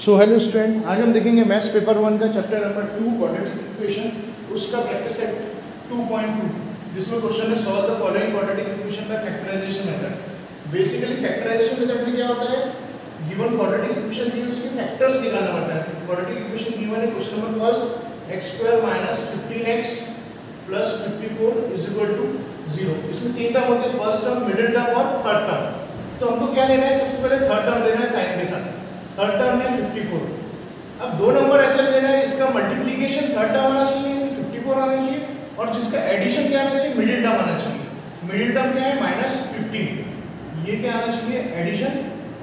So hello student, आज हम देखेंगे मैथ्स पेपर 1 का चैप्टर नंबर 2 क्वाड्रेटिक इक्वेशन, उसका प्रैक्टिस सेट 2.2, जिसमें क्वेश्चन है solve the following quadratic equation by factorisation method. Basically factorisation method में क्या होता है, गिवन क्वाड्रेटिक इक्वेशन दी उसके फैक्टर्स निकालना पड़ता है। क्वाड्रेटिक इक्वेशन गिवन है question number first x² - 15x + 54 = 0। इसमें तीन टर्म होते हैं, फर्स्ट टर्म, मिडिल टर्म और थर्ड टर्म। तो हमको क्या लेना है, सबसे पहले थर्ड टर्म लेना है साइन के साथ। थर्ड टर्म है 54। अब दो नंबर ऐसे लेना है, इसका मल्टीप्लिकेशन थर्ड टर्म आना चाहिए, 54 आना चाहिए, और जिसका एडिशन क्या आना चाहिए, मिडिल टर्म आना चाहिए। मिडिल टर्म क्या है, -15। ये क्या आना चाहिए, एडिशन,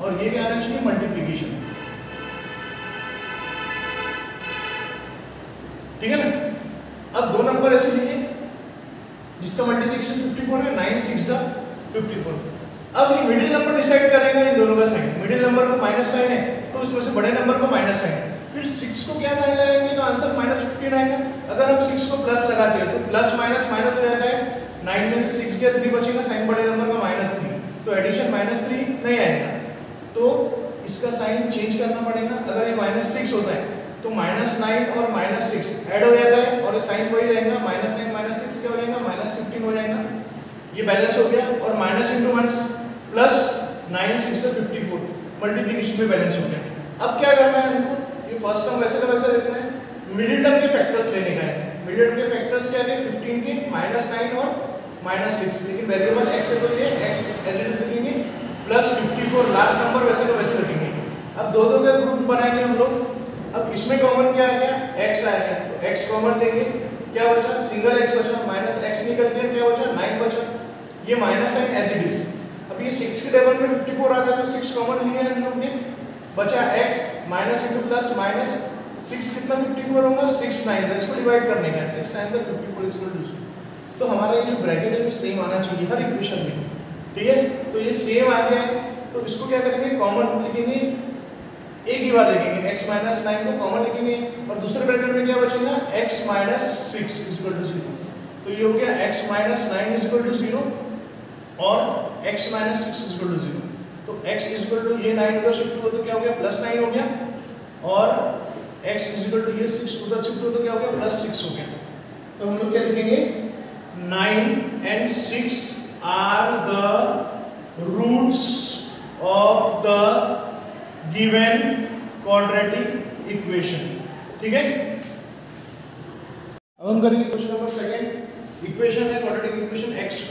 और ये क्या आना चाहिए, मल्टीप्लिकेशन। ठीक है ना। अब दो नंबर ऐसे लिए जिसका मल्टीप्लिकेशन 54 है, 9 × 6 = 54। अब ये मिडिल नंबर डिसाइड करेगा इन दोनों का साइन। मिडिल नंबर को माइनस साइन है तो इसमें से बड़े नंबर को माइनस साइन, फिर 6 को क्या साइन लगाएंगे तो आंसर -15 आएगा। अगर हम 6 को प्लस लगाते हैं तो प्लस माइनस माइनस हो जाता है, 9 में से 6 गया 3 बचेगा, साइन बड़े नंबर का -3, तो एडिशन -3 नहीं आएगा, तो इसका साइन चेंज करना पड़ेगा। अगर ये -6 होता है तो -9 और -6 ऐड हो जाता है और साइन वही रहेगा, -9 - 6 क्या हो जाएगा, -15 हो जाएगा। ये बैलेंस हो गया, और minus into minus plus 9 × 6 = 54, multiplication में बैलेंस हो गया। अब क्या करना है हमको, ये फर्स्ट टर्म वैसे का वैसा लिखना है, मिडिल टर्म के फैक्टर्स लेने का है। मिडिल टर्म के फैक्टर्स क्या है, 15 के, -9 और -6, लेकिन वेरिएबल x है तो ये x एज इट इज लिखेंगे, प्लस 54 लास्ट नंबर वैसे का वैसे लिखेंगे। अब दो दो का ग्रुप बनाएंगे हम लोग। अब इसमें कॉमन क्या आ गया, x आ गया, तो x कॉमन लेंगे, क्या बचा, सिंगल x बचा, -x निकल गया, क्या बचा, 9 बचा, ये minus sign as it is. अब ये 6 के टेबल में 54 आता है तो 6 कॉमन लिए हम लोग ने, बचा x, minus into plus minus, 6 कितना 54 होगा, 6 9 इसको डिवाइड करने का है, 6 9 से 54 = 2। तो हमारा ये जो ब्रैकेट है वो सेम आना चाहिए हर इक्वेशन में, ठीक है। तो ये सेम आ गया है, तो इसको क्या करेंगे, कॉमन लिखेंगे, एक ही बार लिखेंगे, x - 9 को कॉमन लिखेंगे, और दूसरे ब्रैकेट में क्या बचेगा, x - 6 = 0। तो ये हो गया x - 9 = 0 और x - 6 = 0। तो x = ये 9 उधर शिफ्ट हुआ तो क्या हो गया, +9 हो गया, और x = ये 6 उधर शिफ्ट हुआ तो क्या हो गया, +6 हो गया। तो हम लोग क्या लिखेंगे, 9 and 6 are the roots of the given quadratic equation। ठीक है। अब हम करेंगे क्वेश्चन नंबर सेकंड। इक्वेशन है क्वाड्रेटिक इक्वेशन x²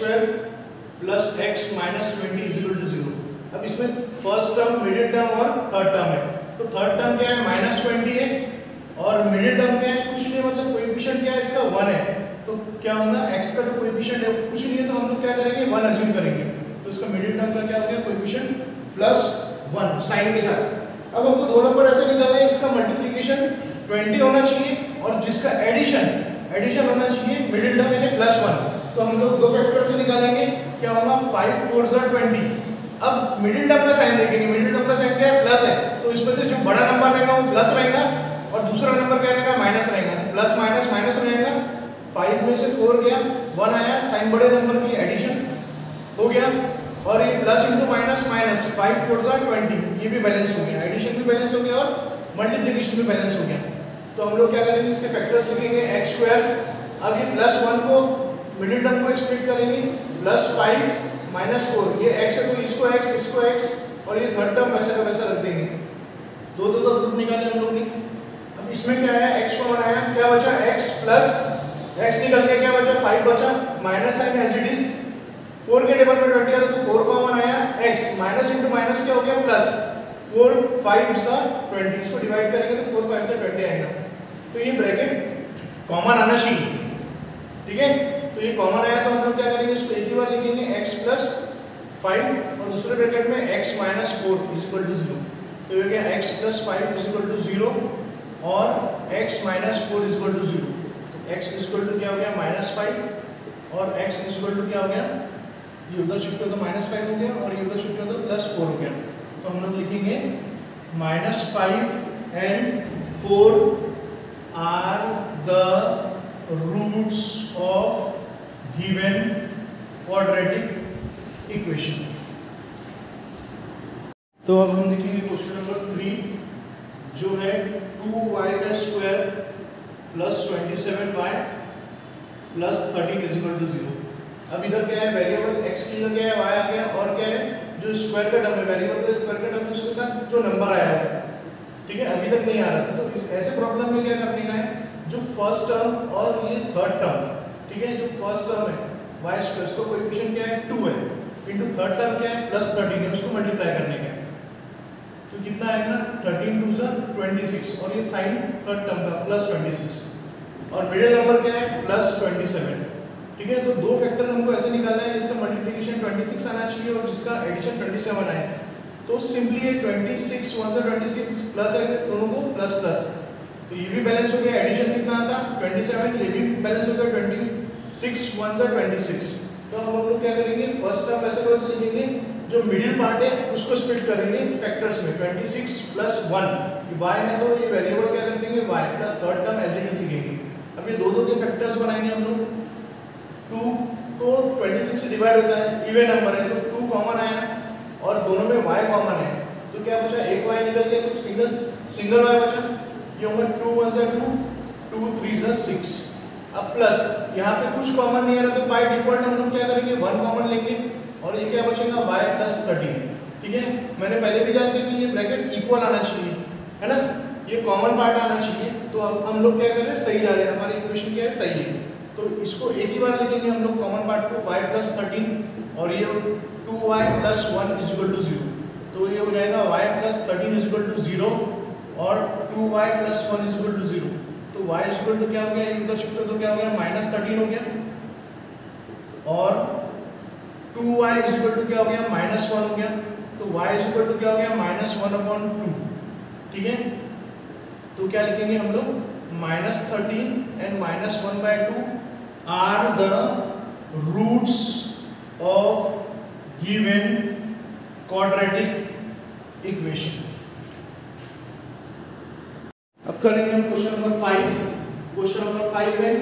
+ x - 20 = 0। अब इसमें फर्स्ट टर्म, मिडिल टर्म और थर्ड टर्म है। तो थर्ड टर्म क्या है, -20 है, और मिडिल टर्म क्या है, कुछ नहीं, मतलब कोएफिशिएंट क्या है इसका, 1 है। तो क्या होगा, x का जो कोएफिशिएंट है कुछ नहीं है, तो हम लोग क्या करेंगे, 1 अज्यूम करेंगे। तो इसका मिडिल टर्म का क्या हो गया, कोएफिशिएंट +1 साइन के साथ। अब हमको दो नंबर ऐसे निकालना है, इसका मल्टीप्लिकेशन 20 होना चाहिए और जिसका एडिशन होना चाहिए, मिडिल टर्म यानी +1। तो हम लोग दो फैक्टर से निकालेंगे, क्या होगा, 5 4 = 20। अब मिडिल टर्म का साइन देखेंगे, मिडिल टर्म का साइन क्या है, प्लस है, तो इसमें से जो बड़ा नंबर रहेगा वो प्लस रहेगा और दूसरा नंबर क्या रहेगा, माइनस रहेगा, प्लस माइनस माइनस हो जाएगा। 5 में से 4 गया, 1 आया, साइन बड़े नंबर की एडिशन हो गया, और ये प्लस इंटू माइनस माइनस, 5 4 = 20, ये भी बैलेंस हो गया, एडिशन भी बैलेंस हो गया और मल्टीप्लिकेशन भी बैलेंस हो गया। तो हम लोग क्या करेंगे, इसके फैक्टर्स लिखेंगे, x², अब ये +1 को मिडिल टर्म को स्प्लिट करेंगे, +5 - 4, ये x है तो इसको x, और ये थर्ड टर्म वैसा का वैसा रख देंगे। दो दो का ग्रुप निकाले हम लोग ने। अब इसमें क्या है, x को बनाया, क्या बचा, x प्लस x निकल के क्या बचा, 5 बचा, minus sign as it is, 4 के टेबल में 20 आता तो 4 कॉमन आया, x माइनस इंटू माइनस क्या हो गया, प्लस 4 5 = 20, इसको डिवाइड करेंगे तो 4 5 = 20 आएगा। तो ये ब्रैकेट कॉमन आना चाहिए, ठीक है। तो ये कॉमन आया तो हम लोग क्या करेंगे, इसको एक ही बार लिखेंगे, x + 5 और दूसरे ब्रैकेट में x - 4 = 0। तो ये क्या, x + 5 = 0 और x - 4 = 0। तो x = क्या हो गया, -5, और x = क्या हो गया, ये उधर शिफ्ट हो तो -5 हो गया और ये उधर शिफ्ट हो तो +4 हो गया। तो हम लोग लिखेंगे -5 and 4 are the roots of given quadratic equation। तो अब हम लिखेंगे क्वेश्चन नंबर 3। जो है 2y का square plus 27y plus 13 is equal to 0। अब इधर क्या है, वेरिएबल x की जगह क्या है, y आ गया, और क्या है जो स्क्वायर का टर्म है, वेरिएबल का स्क्वायर का टर्म है, उसके साथ जो नंबर आया है, ठीक है, अभी तक नहीं आ रहा था। तो ऐसे प्रॉब्लम में क्या करने का है, जो फर्स्ट टर्म और ये थर्ड टर्म, ठीक है, जो फर्स्ट टर्म है y स्क्वायर, इसका कोएफिशिएंट क्या है 2 है, इनटू थर्ड टर्म क्या है प्लस 13 है, उसको मल्टीप्लाई करने का है। तो कितना आएगा 13 2 जा 26, और ये साइन थर्ड टर्म का प्लस 26, और मिडिल नंबर क्या है प्लस 27, ठीक है। तो दो फैक्टर हमको ऐसे निकालना है जिसका मल्टीप्लिकेशन 26 आना चाहिए और जिसका एडिशन 27 आए। तो सिंपली ये 26 1 से 26 प्लस है, दोनों को प्लस प्लस, तो ये भी बैलेंस हो गया, एडिशन कितना आता 27, ये भी बैलेंस हो गया 26 1 से 26। तो हम लोग क्या करेंगे, फर्स्ट टर्म ऐसे वैसे लिखेंगे, जो मिडिल पार्ट है उसको स्प्लिट करेंगे फैक्टर्स में, 26 प्लस 1 y है तो ये वेरिएबल क्या कर देंगे y प्लस थर्ड टर्म ऐसे ही लिखेंगे। अब ये दो के फैक्टर्स बनाएंगे हम लोग, 2 तो 26 से डिवाइड होता है, इवन नंबर है तो 2 कॉमन आया और दोनों में y कॉमन है, तो क्या बचा एक y निकल गया, तो सिंगल y बचा, ये होगा 2 1 से 2 2 3 से 6। अब प्लस यहाँ पे कुछ कॉमन नहीं आ रहा, तो बाय डिफॉल्ट हम लोग क्या करेंगे 1 कॉमन लेंगे, और ये क्या बचेगा y प्लस 13, ठीक है। मैंने पहले भी जानते कि ये ब्रैकेट इक्वल आना चाहिए, है ना, ये कॉमन पार्ट आना चाहिए। तो अब हम लोग क्या कर रहे हैं, सही जा रहे हैं, हमारी इक्वेशन क्या है सही है। तो इसको एक ही बार लिखेंगे हम लोग कॉमन पार्ट को, y प्लस 13 और ये 2y plus 1 is equal to 0, तो ये हो जाएगा y plus 13 is equal to 0 और 2y plus 1 is equal to 0। तो y इज इक्वल टू क्या हो गया, इधर शिफ्ट तो क्या हो गया माइनस 13 हो गया, और 2y इज इक्वल टू क्या हो गया माइनस 1 हो गया, तो y इज इक्वल टू क्या हो गया माइनस 1/2, ठीक है। तो क्या लिखेंगे हम लोग, minus 13 and minus 1/2 are the roots of given quadratic equation। अब करेंगे हम क्वेश्चन नंबर 5। क्वेश्चन नंबर 5 है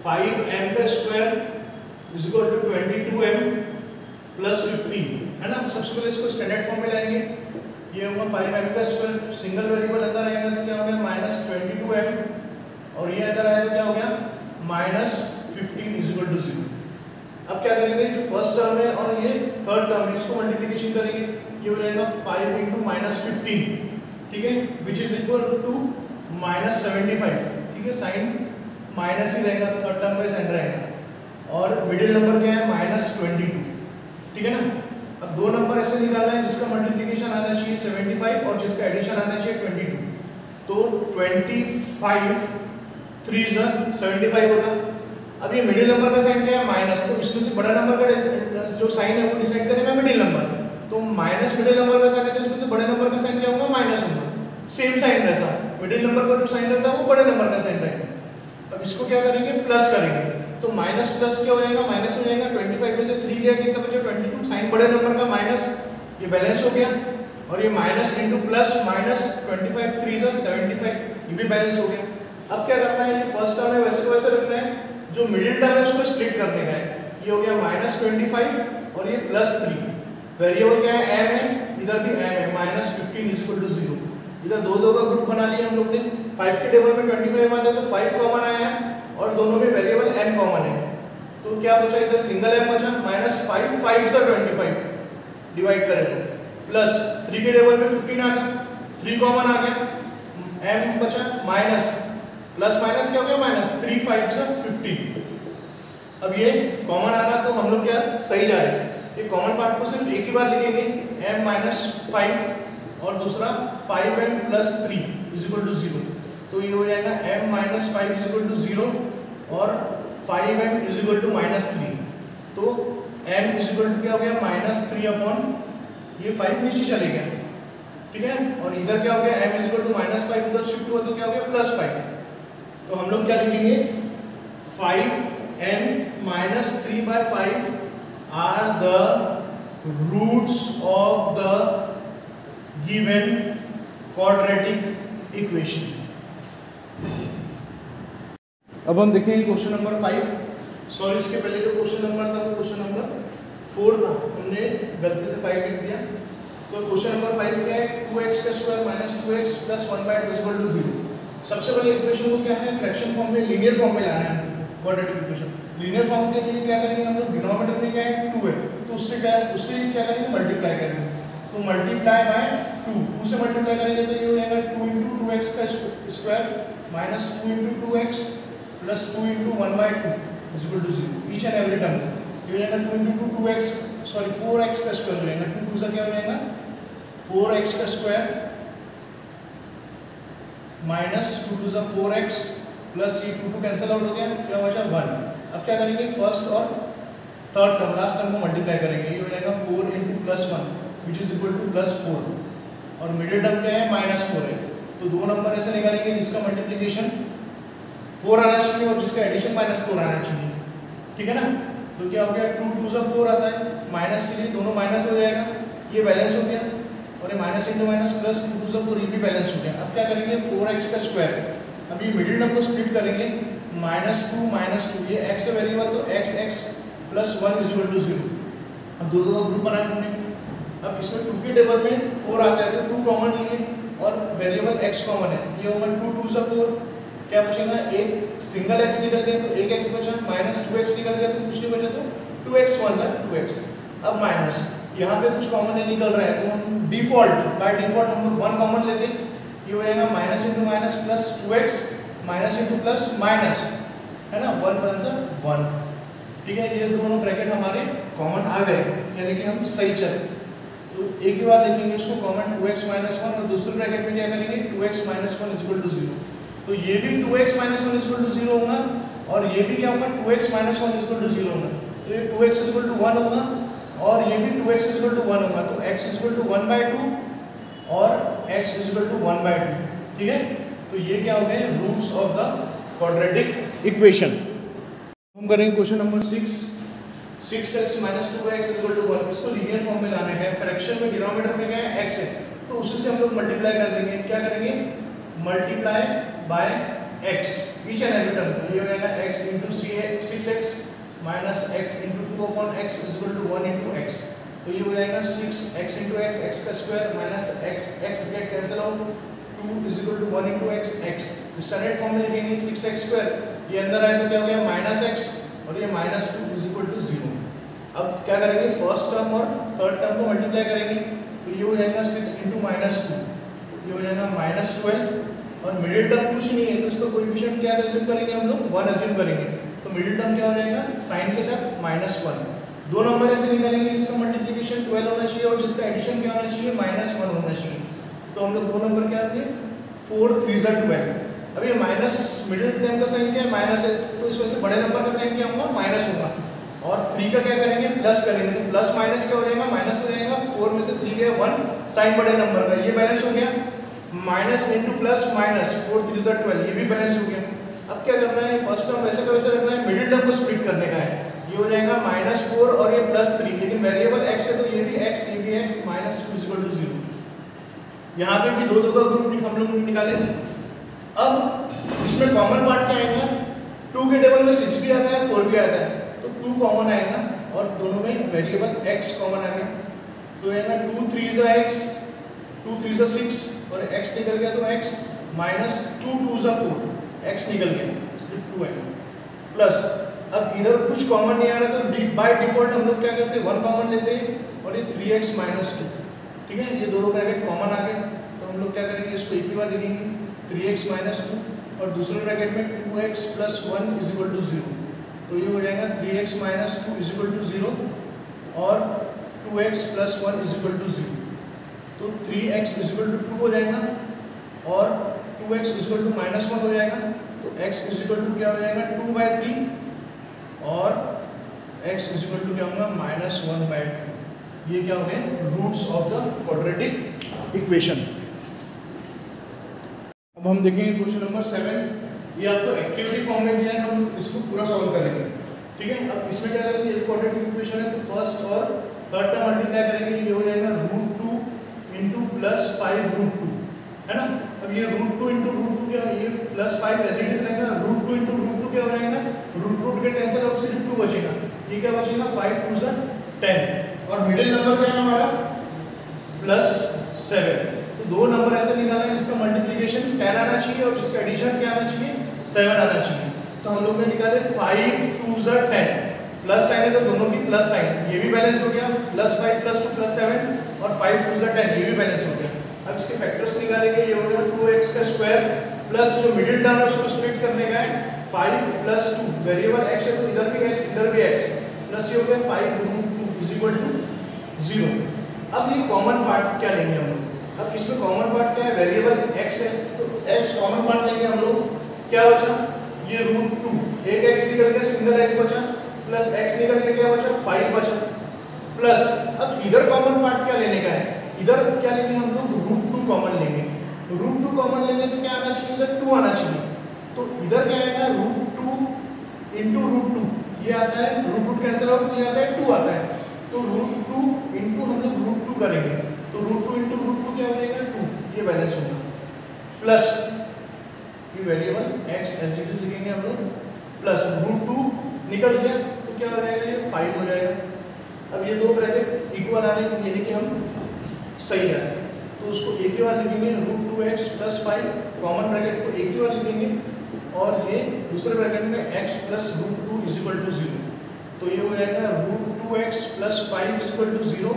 5m का square is equal to 22m plus 15, है ना। सबसे पहले इसको स्टैंडर्ड फॉर्म में लाएंगे, ये होगा 5m का स्क्वायर, सिंगल वेरिएबल अंदर आएगा तो क्या हो गया माइनस 22m, और ये अंदर आया तो क्या हो गया माइनस 15 इज इक्वल टू 0। अब क्या करेंगे, जो फर्स्ट टर्म है और ये थर्ड टर्म है इसको मल्टीप्लिकेशन करेंगे, ये हो जाएगा 5 इंटू माइनस 15, ठीक है, which is equal to minus 75, ठीक है, साइन माइनस ही रहेगा, थर्ड टर्म का साइन रहेगा, और मिडिल नंबर क्या है माइनस 22, ठीक है ना। अब दो नंबर ऐसे निकालना है जिसका मल्टीप्लिकेशन आना चाहिए 75 और जिसका एडिशन आना चाहिए 22, तो 25 3 75 होता। अब ये मिडिल नंबर का साइन क्या है माइनस, तो इसमें से बड़ा नंबर का जो साइन है वो डिसाइड करेगा मिडिल नंबर, तो माइनस मिडिल नंबर का साइन है तो इसमें से बड़े नंबर का साइन क्या होगा माइनस होगा, सेम साइन रहता है, मिडिल नंबर का जो साइन रहता है वो बड़े नंबर का साइन रहेगा। अब इसको क्या करेंगे प्लस करेंगे, तो माइनस प्लस क्या हो जाएगा माइनस हो जाएगा, 25 में से 3 गया कितना बचा 22, साइन बड़े नंबर का माइनस, ये बैलेंस हो गया, और ये माइनस इंटू प्लस माइनस 25 3 75, ये भी बैलेंस हो गया। अब क्या करना है, ये फर्स्ट टर्म है वैसे तो वैसे रखना है, जो मिडिल टर्म है उसको स्प्लिट करने का है, ये हो गया माइनस 25 और ये प्लस 3, वेरिएबल क्या है m है, इधर भी m है, माइनस 15 इज इक्वल टू 0। इधर दो का ग्रुप बना लिया हम लोग ने, 5 के टेबल में 25 आता है तो 5 कॉमन आया है और दोनों में वेरिएबल m कॉमन है, तो क्या बचा इधर सिंगल m बचा, माइनस 5 5 से 25 डिवाइड करें तो प्लस 3 के टेबल में 15 आता, 3 कॉमन आ गया, m बचा माइनस प्लस माइनस क्या हो गया माइनस 3 5 से 15। अब ये कॉमन आ रहा तो हम लोग क्या सही जा रहे हैं, ये कॉमन पार्ट को सिर्फ एक ही बार लिखेंगे m माइनस 5 और दूसरा 5m plus 3 is equal to 0, तो ये हो जाएगा m minus 5 is equal to 0 और 5m is equal to minus 3, तो m इज इक्वल टू क्या हो गया माइनस 3 अपॉन ये 5 नीचे चले गया, ठीक है, और इधर क्या हो गया m is equal to minus 5 उधर शिफ्ट हुआ तो क्या हो गया प्लस 5, तो हम लोग क्या लिखेंगे 5m minus 3/5 are the roots of the given quadratic equation। अब हम देखेंगे क्वेश्चन नंबर 5, सॉरी इसके पहले जो क्वेश्चन नंबर था वो क्वेश्चन नंबर 4 था, हमने गलती से 5 लिख दिया। तो क्वेश्चन नंबर 5 क्या है, 2x का square minus 2x plus 1/2 equal to 0। सबसे पहले इक्वेशन को क्या है, फ्रैक्शन फॉर्म में, लीनियर फॉर्म में लाना है क्वाड्रेटिक इक्वेशन। लीनियर फॉर्म के लिए क्या करेंगे हम लोग, डिनोमिनेटर में क्या है 2 है, तो उससे क्या करेंगे, मल्टीप्लाई करेंगे। तो मल्टीप्लाई बाय 2 से मल्टीप्लाई करेंगे तो ये हो जाएगा 2 × 2x का square minus 2 × 2x plus 2 × 1/2 equal to 0। Each and every term ये हो जाएगा 2 × 2x, सॉरी 4x का स्क्वायर हो जाएगा, 2 2 क्या हो जाएगा 4x का स्क्वायर माइनस 2 2 4x प्लस ये 2 2 कैंसिल आउट हो गया, क्या बचा 1। अब क्या करेंगे, फर्स्ट और थर्ड टर्म, लास्ट टर्म को मल्टीप्लाई करेंगे, ये हो जाएगा 4 × +1 विच इज इक्वल टू +4 और मिडिल टर्म क्या है -4 है। तो दो नंबर ऐसे निकालेंगे जिसका मल्टीप्लिकेशन 4 आना चाहिए और जिसका एडिशन -4 आना चाहिए, ठीक है ना। तो क्या हो गया 2 2 4 आता है, माइनस के लिए दोनों माइनस हो जाएगा, ये बैलेंस हो गया और ये माइनस इंटू माइनस प्लस 2 2 4 ये भी बैलेंस हो गया। अब क्या करेंगे 4x का स्क्वायर, अब ये मिडिल टर्म को स्प्लिट करेंगे -2 ये x है वेरिएबल तो x plus 1 is equal to 0। अब दो का ग्रुप बनाया हमने, अब इसमें 2 के टेबल में 4 आता है तो 2 कॉमन लिए और वेरिएबल x कॉमन है, ये होगा 2 2 4 क्या बचेगा, एक सिंगल x निकल गया तो एक x बचा, -2x निकल गया तो कुछ नहीं बचा तो 2x 1 2x। अब माइनस यहाँ पे कुछ कॉमन नहीं निकल रहा है तो हम बाय डिफॉल्ट हम लोग 1 कॉमन लेते हैं, ये हो जाएगा minus into minus plus 2x minus into plus minus, है ना, 1 × 1, ठीक है। ये दोनों ब्रैकेट हमारे कॉमन आ गए, यानी कि हम सही चले। तो एक ही बार लिखेंगे इसको कॉमन 2x - 1 और दूसरे ब्रैकेट में क्या करेंगे 2x - 1 इक्वल टू 0। तो ये भी 2x - 1 इक्वल टू 0 होगा और ये भी क्या होगा 2x - 1 इक्वल टू 0 होगा, तो ये 2x इक्वल टू 1 होगा और ये भी 2x इक्वल टू 1 होगा, तो x इक्वल टू 1/2 और x इक्वल टू 1/2, ठीक है। तो ये क्या हो गए roots of the quadratic equation. हम करेंगे question number 6x - 2x equal to 1। इसको लीनियर फॉर्म में लाना है, फ्रैक्शन में डिनोमिनेटर में क्या है x है, तो उसी से हम लोग मल्टीप्लाई कर देंगे, क्या करेंगे multiply by x each and every term, ये हो जाएगा x × 6x minus x × 2/x equal to 1 × x, तो ये हो जाएगा 6x × x का square minus x get cancel out 2 is equal to 1 × x। Standard form में लिखेंगे 6x², ये अंदर आए तो क्या हो गया -x और ये -2 इज इक्वल टू 0। अब क्या करेंगे फर्स्ट टर्म और थर्ड टर्म को मल्टीप्लाई करेंगे, तो ये हो जाएगा 6 × -2, ये हो जाएगा -12 और मिडिल टर्म कुछ नहीं है तो इसका कोएफिशिएंट क्या अज्यूम करेंगे हम लोग 1 अज्यूम करेंगे, तो मिडिल टर्म क्या हो जाएगा साइन के साथ -1। दो नंबर ऐसे निकालेंगे जिसका मल्टीप्लिकेशन 12 होना चाहिए और जिसका एडिशन क्या होना चाहिए -1 होना चाहिए, तो हम लोग दो नंबर क्या होंगे 4 3 12। अब ये माइनस मिडिल टर्म का साइन क्या है माइनस है, तो इसमें से बड़े नंबर का साइन क्या होगा माइनस होगा और 3 का क्या करेंगे प्लस करेंगे, तो प्लस माइनस क्या हो जाएगा माइनस हो जाएगा, 4 में से 3 गया 1 साइन बड़े नंबर का, ये बैलेंस हो गया, माइनस इंटू प्लस माइनस 4 3 12 ये भी बैलेंस हो गया। अब क्या करना है फर्स्ट टर्म वैसे का वैसे रखना है, मिडिल टर्म को स्प्लिट करने का है, ये हो जाएगा -4 और ये +3, लेकिन वेरिएबल x है तो ये भी x ये भी x -2 = 0। यहाँ पे भी दो का ग्रुप हम लोग निकाले। अब इसमें कॉमन पार्ट क्या आएगा, 2 के टेबल में 6 भी आता है 4 भी आता है, तो 2 कॉमन आएगा और दोनों में वेरिएबल x कॉमन आ गया, तो आएगा 2 3 x 2 3 6 और x निकल गया तो x -2 2 4 x निकल गया, सिर्फ 2 आएगा प्लस। अब इधर कुछ कॉमन नहीं आ रहा तो बाय डिफॉल्ट हम लोग क्या करते हैं 1 कॉमन लेते हैं और ये 3x - 2, ठीक है, ये दोनों ब्रैकेट कॉमन आ गए, तो हम लोग क्या करेंगे इसको एक ही बार लिखेंगे 3x - 2 और दूसरे ब्रैकेट में 2x + 1 = 0, तो ये हो जाएगा 3x - 2 = 0 और 2x + 1 = 0, तो 3x = 2 हो जाएगा और 2x = -1 हो जाएगा, तो x = क्या हो जाएगा 2/3 और x = क्या होगा -1/2। ये क्या हो गए roots of the quadratic equation. अब हम देखेंगे क्वेश्चन नंबर 7, ये आपको एक्टिविटी फॉर्म में दिया है, हम इसको पूरा सॉल्व करेंगे, ठीक है। अब इसमें क्या करेंगे, एक क्वाड्रेटिक इक्वेशन है तो फर्स्ट और थर्ड टर्म मल्टीप्लाई करेंगे, ये हो जाएगा √2 × +5√2, है ना। अब ये √2 × √2 क्या, ये +5 ऐसे ही रहेगा, √2 × √2 क्या हो जाएगा, रूट के कैंसिल आउट सिर्फ 2 बचेगा, ये क्या बचेगा 5 2 10 और मिडिल नंबर क्या है हमारा +7, तो दो नंबर ऐसे निकालना है जिसका मल्टीप्लिकेशन 10 आना चाहिए और जिसका एडिशन क्या आना चाहिए 7 आना चाहिए। तो हम लोग ने निकाले 5 2 10 प्लस साइन है तो दोनों की प्लस साइन, ये भी बैलेंस हो गया, +5 +2 +7 और 5 2 10 ये भी बैलेंस हो गया। अब इसके फैक्टर्स निकालेंगे, ये हो गया 2x का स्क्वायर प्लस जो मिडिल टर्म है उसको स्प्लिट करने का है 5 + 2, वेरिएबल x है तो इधर भी x इधर भी x, प्लस ये हो गया 5 √2 = 0। अब ये कॉमन पार्ट क्या लेंगे हम लोग, अब इसमें कॉमन पार्ट क्या है, वेरिएबल x है तो x कॉमन पार्ट लेंगे हम लोग, क्या बचा ये √2, एक x निकल गया सिंगल x बचा, प्लस x निकल के क्या बचा 5 बचा, प्लस अब इधर कॉमन पार्ट क्या लेने का है, इधर क्या लेंगे हम लोग √2 कॉमन लेंगे, √2 कॉमन लेंगे तो क्या आना चाहिए इधर 2 आना चाहिए, तो इधर क्या आएगा √2 * √2, ये आता है √2 कैंसिल आउट, ये आता है 2 आता है, तो √2 * हम लोग √2 करेंगे तो √2 * √2 क्या हो जाएगा 2, ये बैलेंस होगा, प्लस ये variable x as it is लिखेंगे हम लोग, प्लस √2 निकल गया तो क्या हो जाएगा ये 5 हो जाएगा। अब ये दो ब्रैकेट इक्वल आ रहे हैं यानी कि हम सही है तो उसको एक ही बार लिखेंगे √2x + 5, कॉमन ब्रैकेट को एक ही बार लिखेंगे और ये दूसरे ब्रैकेट में x + √2 = 0, तो ये हो जाएगा √2x + 5 = 0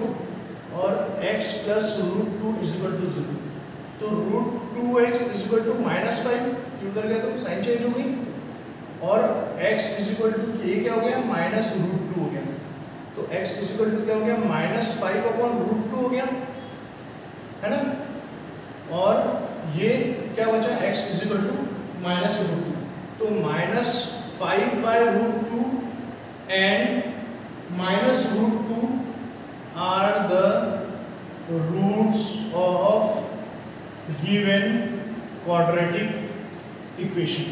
और x + √2 = 0, तो √2x = -5 उधर गया तो साइन चेंज हो गई और x = ये क्या हो गया -√2 हो गया, तो x = क्या हो गया -5/√2 हो गया है ना, और ये क्या बचा x = -√2, तो -5/√2 and -√2 are the roots of given quadratic equation।